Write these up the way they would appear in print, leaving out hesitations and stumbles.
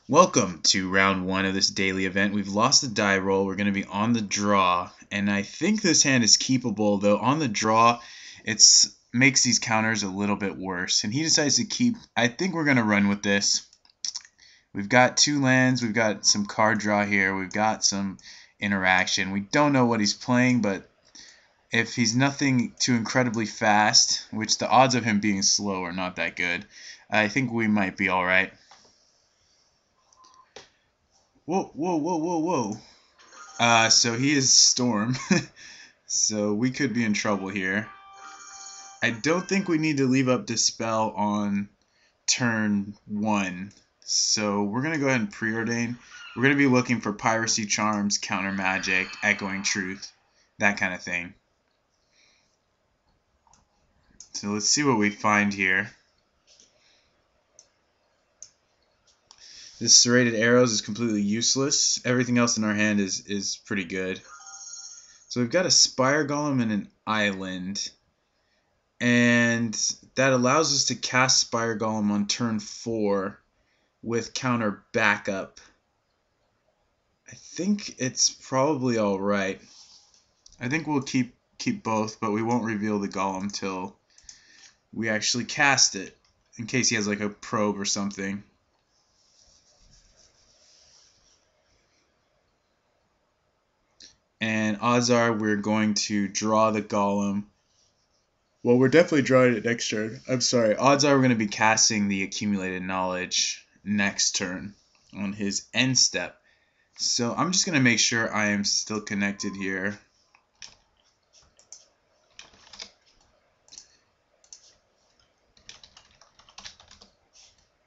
Welcome to round one of this daily event. We've lost the die roll. We're going to be on the draw, and I think this hand is keepable, though on the draw it makes these counters a little bit worse. And he decides to keep. I think we're going to run with this. We've got two lands. We've got some card draw here. We've got some interaction. We don't know what he's playing, but if he's nothing too incredibly fast, which the odds of him being slow are not that good, I think we might be alright. Whoa, whoa, whoa, whoa, whoa. So he is Storm. So we could be in trouble here. I don't think we need to leave up Dispel on turn 1. So we're going to go ahead and preordain. We're going to be looking for Piracy Charms, Counter Magic, Echoing Truth, that kind of thing. So let's see what we find here. This Serrated Arrows is completely useless. Everything else in our hand is pretty good. So we've got a Spire Golem and an Island. And that allows us to cast Spire Golem on turn 4 with counter backup. I think it's probably alright. I think we'll keep both, but we won't reveal the Golem till we actually cast it, in case he has like a probe or something. And odds are we're going to draw the Golem. Well, we're definitely drawing it next turn. I'm sorry. Odds are we're going to be casting the Accumulated Knowledge next turn on his end step. So I'm just going to make sure I am still connected here.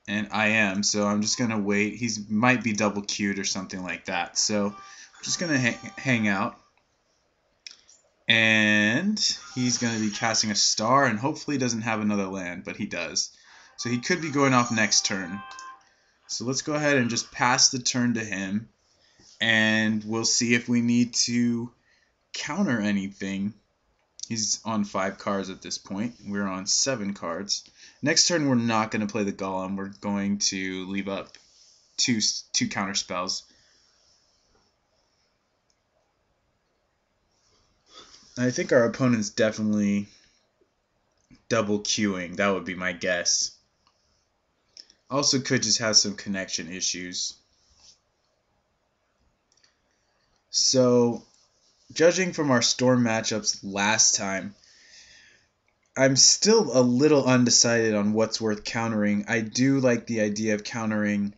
And I am, so I'm just going to wait. He might be double queued or something like that. So I'm just going to hang out. And he's going to be casting a star, and hopefully he doesn't have another land, but he does. So he could be going off next turn. So let's go ahead and just pass the turn to him, and we'll see if we need to counter anything. He's on 5 cards at this point. We're on 7 cards. Next turn we're not going to play the Golem. We're going to leave up two counter spells. I think our opponent's definitely double queuing. That would be my guess. Also could just have some connection issues. So, judging from our Storm matchups last time, I'm still a little undecided on what's worth countering. I do like the idea of countering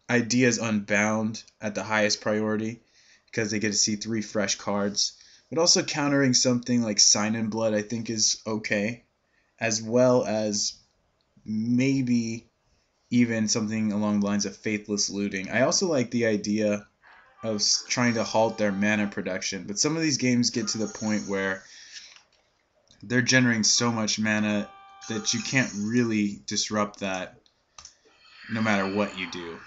Ideas Unbound at the highest priority, because they get to see 3 fresh cards. But also countering something like Sign in Blood I think is okay, as well as maybe even something along the lines of Faithless Looting. I also like the idea of trying to halt their mana production, but some of these games get to the point where they're generating so much mana that you can't really disrupt that no matter what you do.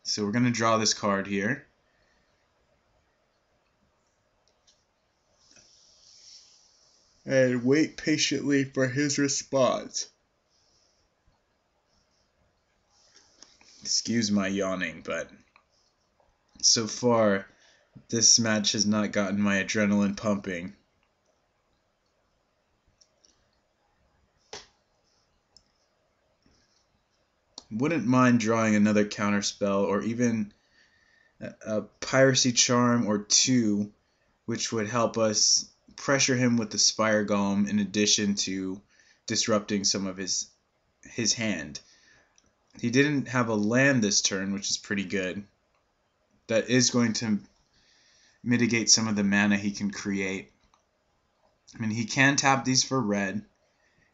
So we're going to draw this card here. And wait patiently for his response. Excuse my yawning, but so far this match has not gotten my adrenaline pumping. Wouldn't mind drawing another counter spell, or even a Piracy Charm or 2, which would help us pressure him with the Spire Golem in addition to disrupting some of his hand. He didn't have a land this turn, which is pretty good. That is going to mitigate some of the mana he can create. I mean, he can tap these for red.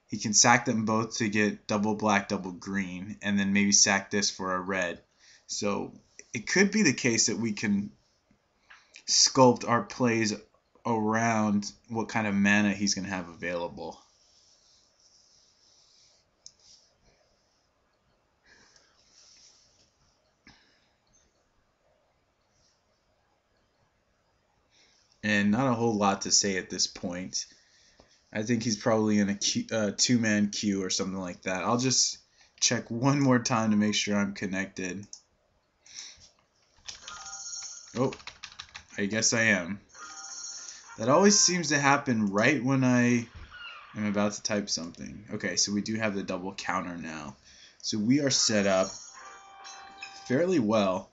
He can sack them both to get double black, double green, and then maybe sack this for a red. So it could be the case that we can sculpt our plays around what kind of mana he's going to have available. And not a whole lot to say at this point. I think he's probably in a two-man queue or something like that. I'll just check one more time to make sure I'm connected. Oh, I guess I am. That always seems to happen right when I am about to type something. Okay, so we do have the double counter now. So we are set up fairly well.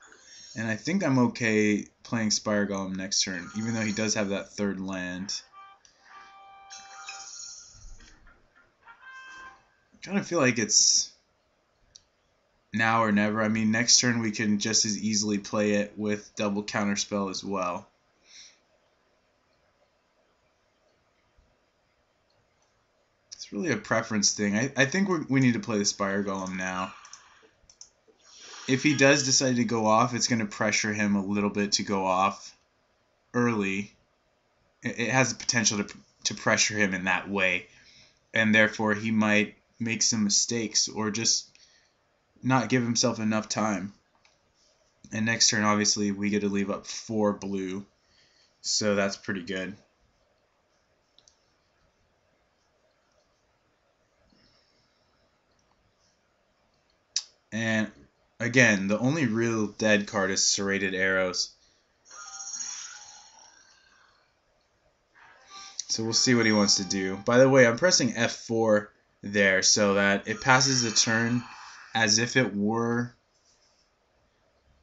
And I think I'm okay playing Spire Golem next turn, even though he does have that third land. I kind of feel like it's now or never. I mean, next turn we can just as easily play it with double counterspell as well. It's really a preference thing. I think we need to play the Spire Golem now. If he does decide to go off, it's going to pressure him a little bit to go off early. It has the potential to pressure him in that way, and therefore he might make some mistakes or just not give himself enough time. And next turn, obviously, we get to leave up 4 blue, so that's pretty good. And again, the only real dead card is Serrated Arrows. So we'll see what he wants to do. By the way, I'm pressing F4 there so that it passes the turn as if it were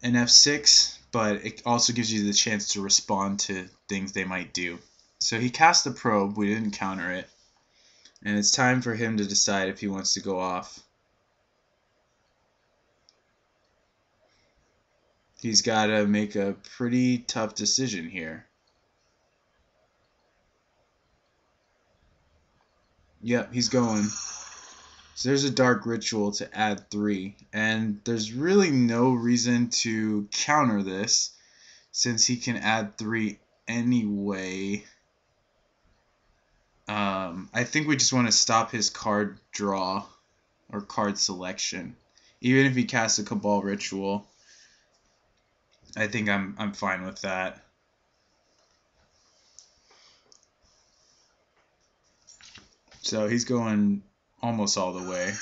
an F6, but it also gives you the chance to respond to things they might do. So he cast the probe, we didn't counter it, and it's time for him to decide if he wants to go off. He's got to make a pretty tough decision here. Yep, he's going. So there's a Dark Ritual to add 3, and there's really no reason to counter this since he can add 3 anyway. I think we just want to stop his card draw or card selection. Even if he casts a Cabal Ritual, I think I'm fine with that. So he's going almost all the way.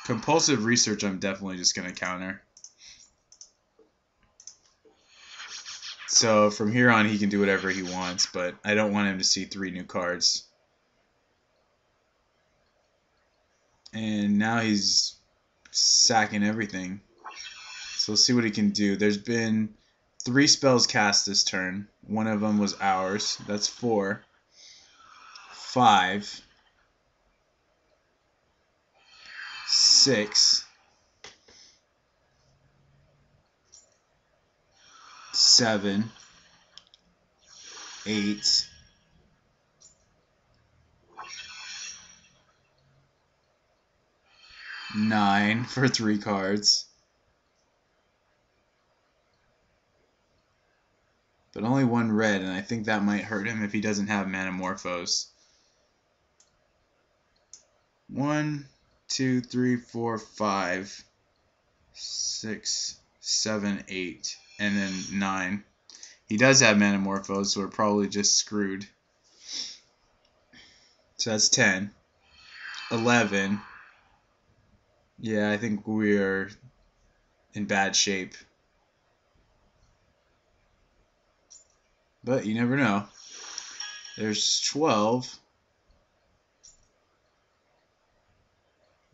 Compulsive Research I'm definitely just going to counter. So from here on he can do whatever he wants, but I don't want him to see 3 new cards. And now he's sacking everything. So let's see what he can do. There's been 3 spells cast this turn. One of them was ours. That's 4. 5. 6. 7. 8. 9 for 3 cards. But only 1 red, and I think that might hurt him if he doesn't have Manamorphose. 1, 2, 3, 4, 5, 6, 7, 8, and then 9. He does have Manamorphose, so we're probably just screwed. So that's 10. 11. Yeah, I think we're in bad shape. But you never know. There's 12.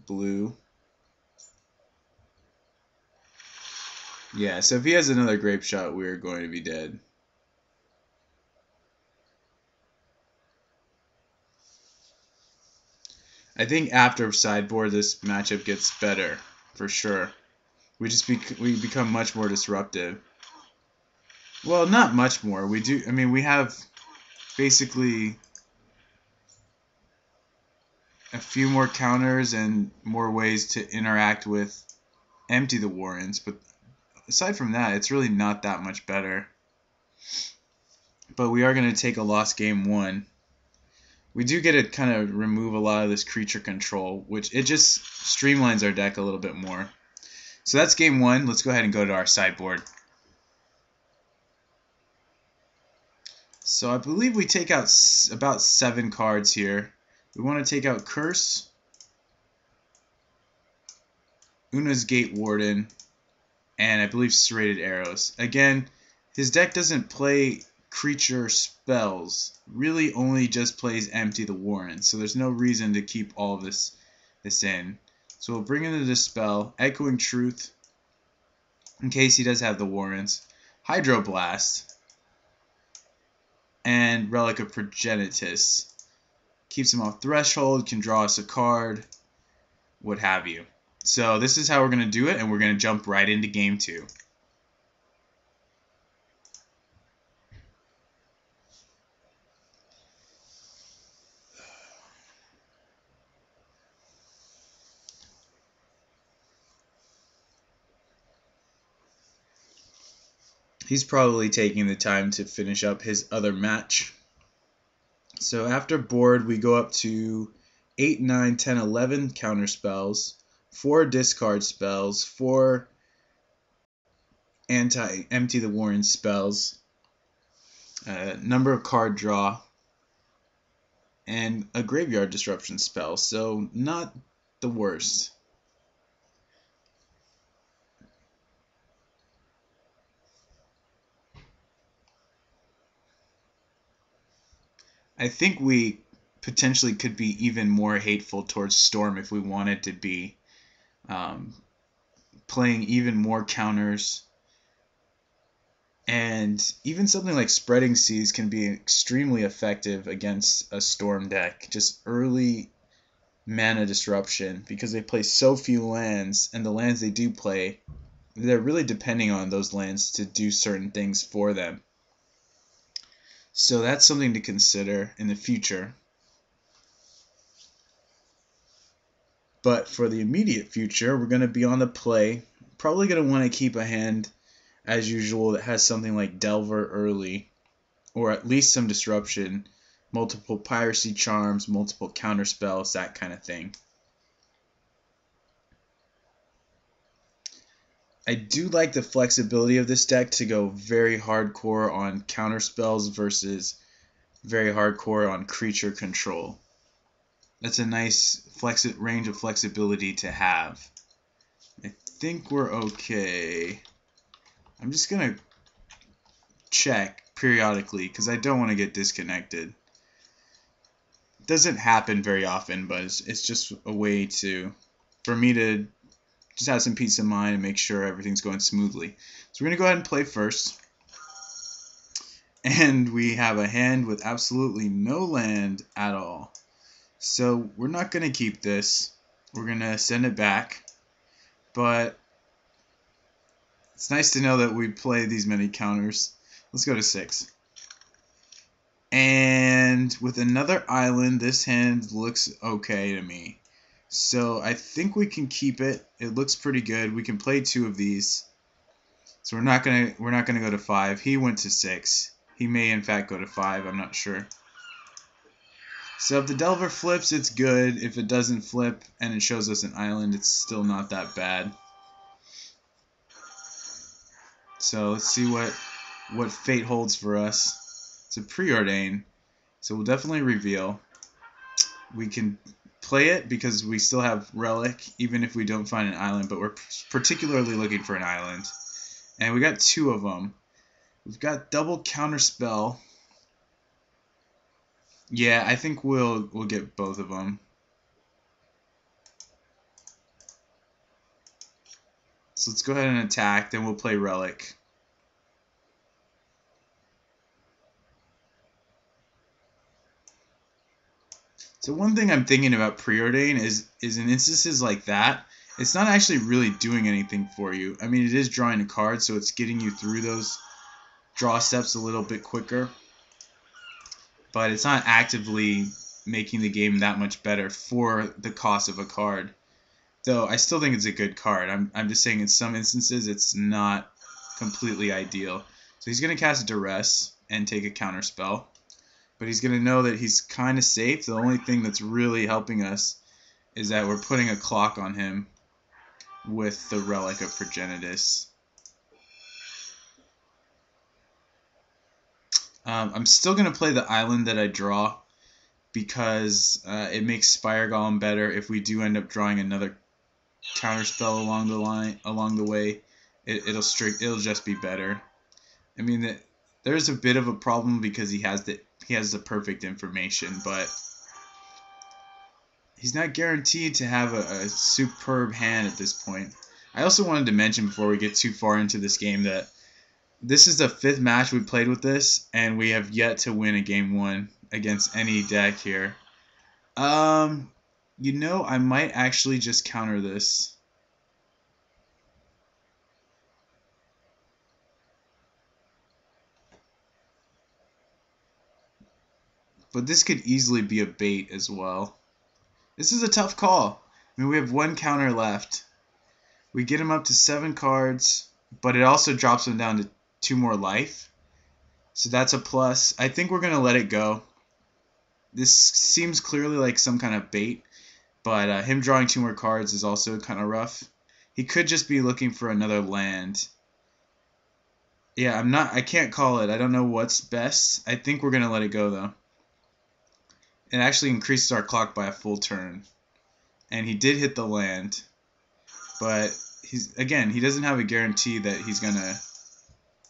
Blue. Yeah, so if he has another Grape Shot, we're going to be dead. I think after sideboard, this matchup gets better, for sure. We become much more disruptive. Well, not much more. We do. I mean, we have basically a few more counters and more ways to interact with Empty the Warrens, but aside from that, it's really not that much better. But we are going to take a lost game 1. We do get to kind of remove a lot of this creature control, which it just streamlines our deck a little bit more. So that's game 1. Let's go ahead and go to our sideboard. So I believe we take out about 7 cards here. We want to take out Curse, Una's Gate Warden, and I believe Serrated Arrows. Again, his deck doesn't play creature spells. Really only just plays Empty the Warren. So there's no reason to keep all of this in. So we'll bring in the Dispel, Echoing Truth, in case he does have the Warrens, Hydroblast, and Relic of Progenitus. Keeps him off Threshold, can draw us a card, what have you. So this is how we're going to do it, and we're going to jump right into Game 2. He's probably taking the time to finish up his other match. So after board, we go up to 8, 9, 10, 11 counter spells, 4 discard spells, 4 empty the Warren spells, number of card draw, and a graveyard disruption spell. So not the worst. I think we potentially could be even more hateful towards Storm if we wanted to be, playing even more counters. And even something like Spreading Seas can be extremely effective against a Storm deck. Just early mana disruption, because they play so few lands, and the lands they do play, they're really depending on those lands to do certain things for them. So that's something to consider in the future. But for the immediate future, we're going to be on the play. Probably going to want to keep a hand, as usual, that has something like Delver early, or at least some disruption, multiple Piracy Charms, multiple counter spells, that kind of thing. I do like the flexibility of this deck to go very hardcore on counter spells versus very hardcore on creature control. That's a nice range of flexibility to have. I think we're okay. I'm just going to check periodically because I don't want to get disconnected. It doesn't happen very often, but it's just a way for me to just have some peace of mind and make sure everything's going smoothly. So we're going to go ahead and play first. And we have a hand with absolutely no land at all. So we're not going to keep this. We're going to send it back. But it's nice to know that we play these many counters. Let's go to 6. And with another island, this hand looks okay to me. So I think we can keep it. It looks pretty good. We can play 2 of these. So we're not gonna go to 5. He went to 6. He may in fact go to 5. I'm not sure. So if the Delver flips, it's good. If it doesn't flip and it shows us an island, it's still not that bad. So let's see what fate holds for us. It's a preordain, so we'll definitely reveal. We can play it because we still have Relic, even if we don't find an island, but we're particularly looking for an island. And we got 2 of them. We've got double counterspell. Yeah, I think we'll get both of them. So let's go ahead and attack, then we'll play Relic. So one thing I'm thinking about Preordain is in instances like that, it's not actually really doing anything for you. I mean, it is drawing a card, so it's getting you through those draw steps a little bit quicker. But it's not actively making the game that much better for the cost of a card. Though I still think it's a good card. I'm just saying in some instances it's not completely ideal. So he's going to cast Duress and take a counter spell. But he's going to know that he's kind of safe. The only thing that's really helping us is that we're putting a clock on him with the Relic of Progenitus. I'm still going to play the island that I draw because it makes Spire Golem better. If we do end up drawing another counterspell along the way, it'll just be better. I mean, there's a bit of a problem because he has the perfect information, but he's not guaranteed to have a superb hand at this point. I also wanted to mention before we get too far into this game that this is the 5th match we played with this, and we have yet to win a game 1 against any deck here. You know, I might actually just counter this. But this could easily be a bait as well. This is a tough call. I mean, we have 1 counter left. We get him up to 7 cards, but it also drops him down to 2 more life. So that's a plus. I think we're going to let it go. This seems clearly like some kind of bait, but him drawing 2 more cards is also kind of rough. He could just be looking for another land. Yeah, I can't call it. I don't know what's best. I think we're going to let it go, though. It actually increases our clock by a full turn. And he did hit the land. But he doesn't have a guarantee that he's going to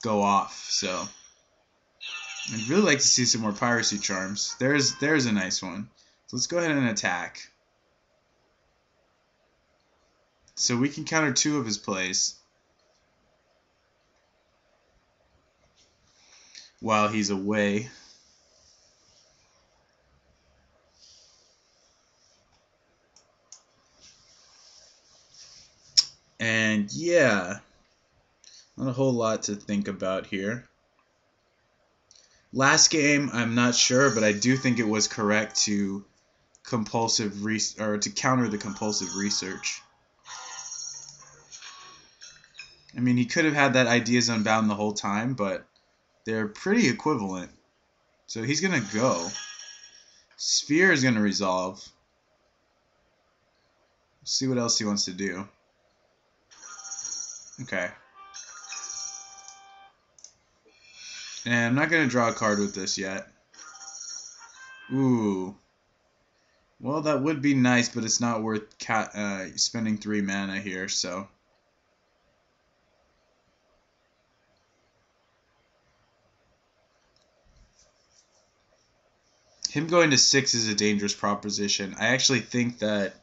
go off. So I'd really like to see some more piracy charms. There's a nice one. So let's go ahead and attack. So we can counter 2 of his plays while he's away. And yeah, not a whole lot to think about here. Last game, I'm not sure, but I do think it was correct to to counter the compulsive research. I mean, he could have had that Ideas Unbound the whole time, but they're pretty equivalent. So he's gonna go. Sphere is gonna resolve. Let's see what else he wants to do. Okay. And I'm not going to draw a card with this yet. Ooh. Well, that would be nice, but it's not worth spending 3 mana here, so. Him going to 6 is a dangerous proposition. I actually think that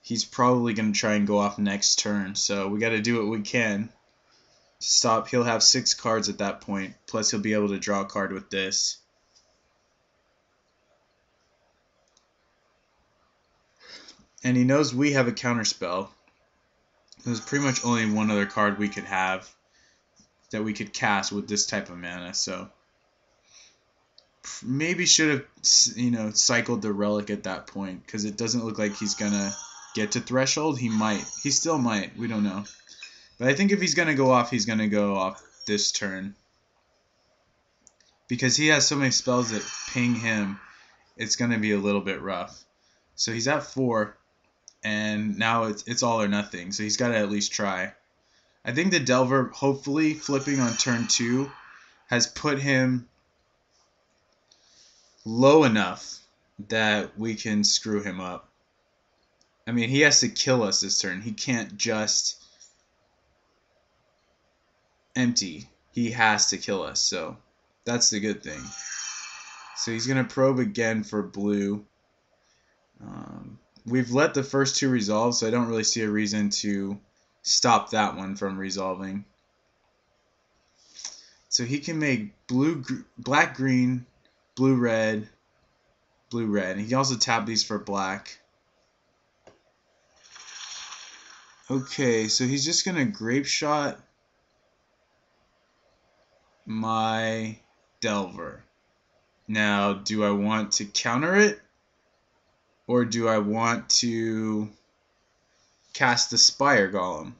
he's probably going to try and go off next turn, so we got to do what we can to stop. He'll have 6 cards at that point, plus he'll be able to draw a card with this. And he knows we have a counterspell. There's pretty much only one other card we could have that we could cast with this type of mana, so maybe should have, cycled the relic at that point, because it doesn't look like he's gonna get to threshold. He might. He still might. We don't know. But I think if he's gonna go off, he's gonna go off this turn, because he has so many spells that ping him. It's gonna be a little bit rough. So he's at 4, and now it's all or nothing. So he's got to at least try. I think the Delver, hopefully flipping on turn 2, has put him low enough that we can screw him up. I mean, he has to kill us this turn. He can't just empty. He has to kill us, so that's the good thing. So he's going to probe again for blue. We've let the first 2 resolve, so I don't really see a reason to stop that one from resolving. So he can make black, green, blue, red, blue, red. And he can also tap these for black. Okay, so he's just going to Grape Shot my Delver. Now, do I want to counter it? Or do I want to cast the Spire Golem?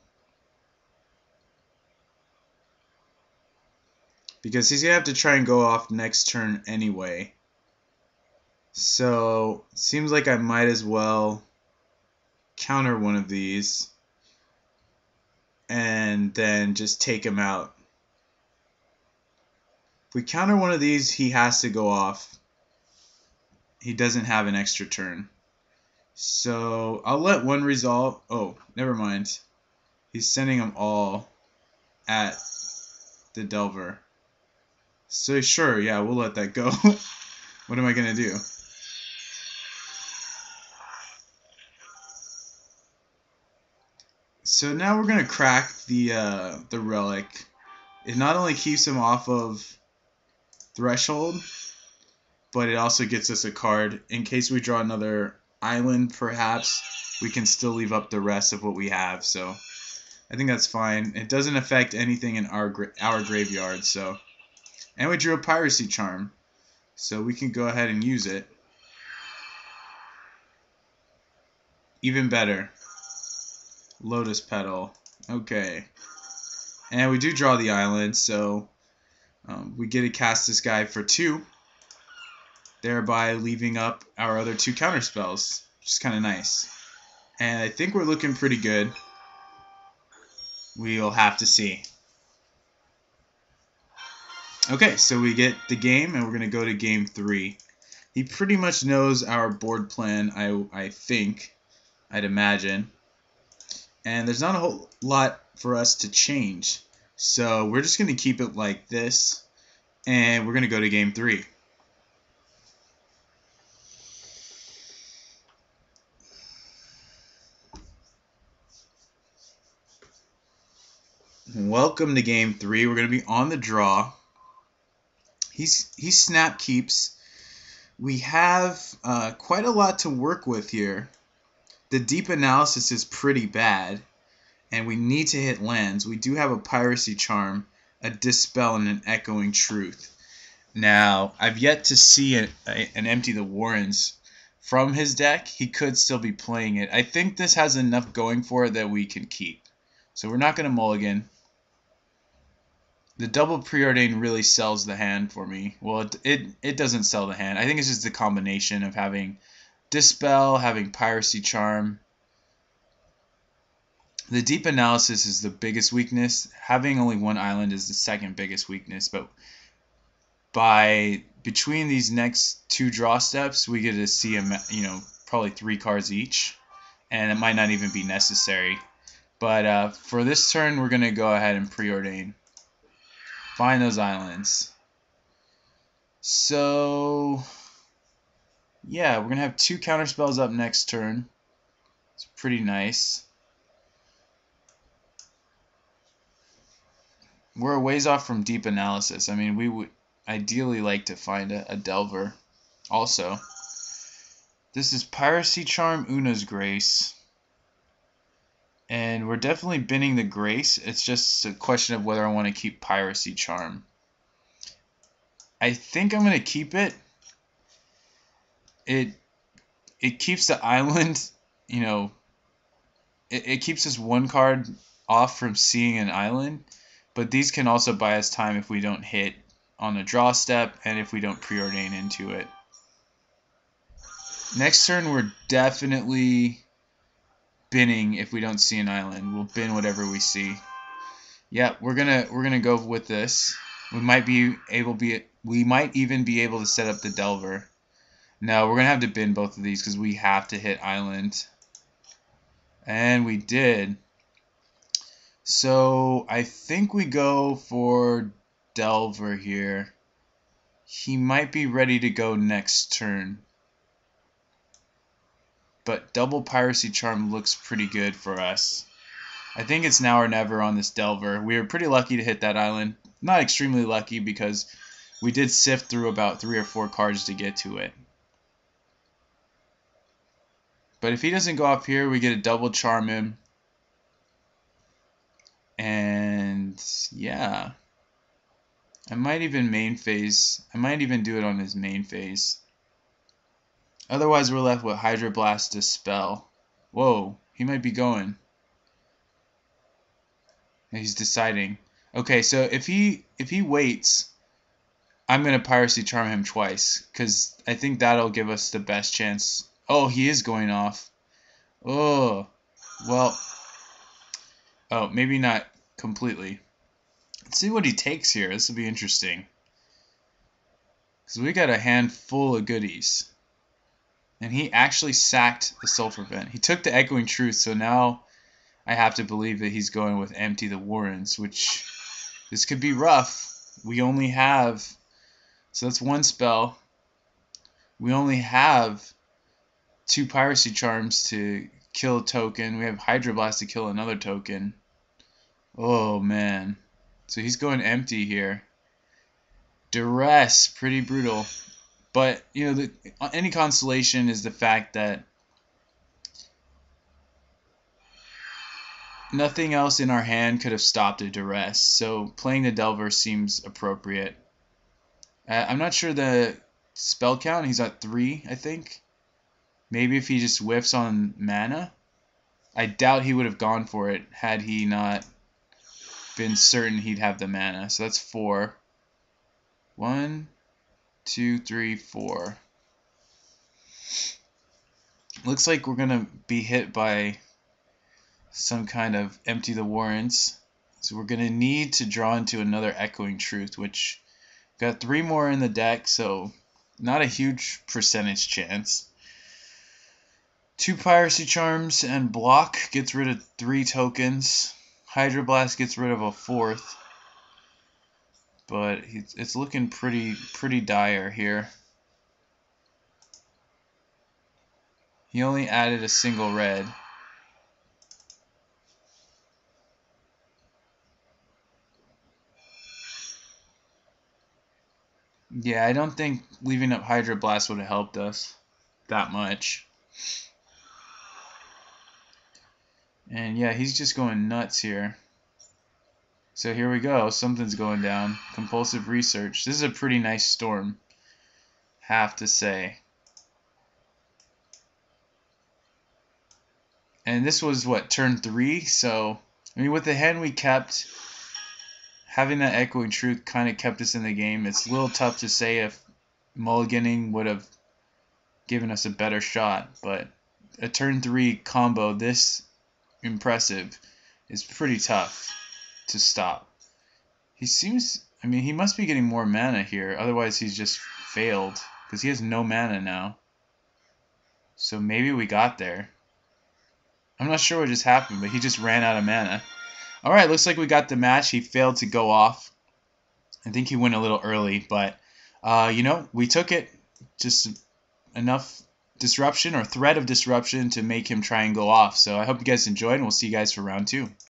Because he's going to have to try and go off next turn anyway. So, it seems like I might as well counter one of these and then just take him out. If we counter one of these, he has to go off. He doesn't have an extra turn. So I'll let one resolve. Oh, never mind. He's sending them all at the Delver. So sure, yeah, we'll let that go. What am I gonna do? So now we're gonna crack the relic. It not only keeps him off of threshold, but it also gets us a card in case we draw another island. Perhaps we can still leave up the rest of what we have. So I think that's fine. It doesn't affect anything in our graveyard. So, and we drew a piracy charm, so we can go ahead and use it. Even better. Lotus Petal. Okay. And we do draw the island, so we get to cast this guy for 2, thereby leaving up our other 2 counter spells, which is kind of nice. And I think we're looking pretty good. We'll have to see. Okay, so we get the game, and we're going to go to game 3. He pretty much knows our board plan, I think, I'd imagine. And there's not a whole lot for us to change. So we're just going to keep it like this, and we're going to go to game 3. Welcome to game 3. We're going to be on the draw. He's snap keeps. We have quite a lot to work with here. The deep analysis is pretty bad, and we need to hit lands. We do have a piracy charm, a dispel, and an echoing truth. Now, I've yet to see an empty the Warrens from his deck. He could still be playing it. I think this has enough going for it that we can keep. So we're not going to mulligan. The double preordain really sells the hand for me. Well, it doesn't sell the hand. I think it's just the combination of having dispel, having piracy charm. The deep analysis is the biggest weakness. Having only 1 island is the second biggest weakness. But between these next 2 draw steps, we get to see probably 3 cards each, and it might not even be necessary. But for this turn, we're gonna go ahead and preordain. Find those islands. So yeah, we're gonna have 2 counter spells up next turn. It's pretty nice. We're a ways off from deep analysis. I mean, we would ideally like to find a Delver also. This is Piracy Charm, Una's Grace. And we're definitely binning the Grace. It's just a question of whether I want to keep Piracy Charm. I think I'm going to keep it. It keeps the island, it keeps us 1 card off from seeing an island. But these can also buy us time if we don't hit on the draw step and if we don't preordain into it. Next turn, we're definitely binning if we don't see an island. We'll bin whatever we see. Yeah, we're gonna go with this. We might even be able to set up the Delver. No, we're gonna have to bin both of these because we have to hit island. And we did. So I think we go for Delver here. He might be ready to go next turn. But double Piracy Charm looks pretty good for us. I think it's now or never on this Delver. We were pretty lucky to hit that island. Not extremely lucky because we did sift through about 3 or 4 cards to get to it. But if he doesn't go up here, we get a double charm him. And yeah. I might even main phase. I might even do it on his main phase. Otherwise, we're left with Hydro Blast Dispel. Whoa, he might be going. He's deciding. Okay, so if he waits, I'm gonna Piracy Charm him twice, because I think that'll give us the best chance. Oh, he is going off. Oh, well. Oh, maybe not completely. Let's see what he takes here. This will be interesting. Because we got a hand full of goodies. And he actually sacked the Sulfur Vent. He took the Echoing Truth, so now I have to believe that he's going with Empty the Warrens, which this could be rough. We only have So that's one spell. We only have 2 Piracy Charms to kill a token. We have Hydroblast to kill another token. Oh, man. So he's going empty here. Duress, pretty brutal. But, you know, any consolation is the fact that nothing else in our hand could have stopped a Duress. So playing the Delver seems appropriate. I'm not sure the spell count. He's at 3, I think. Maybe if he just whiffs on mana. I doubt he would have gone for it had he not been certain he'd have the mana. So that's 4. 1, 2, 3, 4. Looks like we're gonna be hit by some kind of empty the warrants. So we're gonna need to draw into another Echoing Truth, which got 3 more in the deck, so not a huge percentage chance. 2 Piracy Charms and block gets rid of 3 tokens. Hydroblast gets rid of a 4th. But it's looking pretty dire here. He only added a single red. Yeah, I don't think leaving up Hydroblast would have helped us that much. And yeah, he's just going nuts here. So here we go. Something's going down. Compulsive Research. This is a pretty nice storm, have to say. And this was, what, turn 3? So, I mean, with the hand we kept, having that Echoing Truth kind of kept us in the game. It's a little tough to say if mulliganing would have given us a better shot, but a turn 3 combo this impressive is pretty tough to stop. He seems, I mean, he must be getting more mana here, otherwise he's just failed, because he has no mana now. So maybe we got there. I'm not sure what just happened, but he just ran out of mana. Alright, looks like we got the match. He failed to go off. I think he went a little early, but, you know, we took it. Just enough disruption or threat of disruption to make him try and go off. So I hope you guys enjoyed, and we'll see you guys for round 2.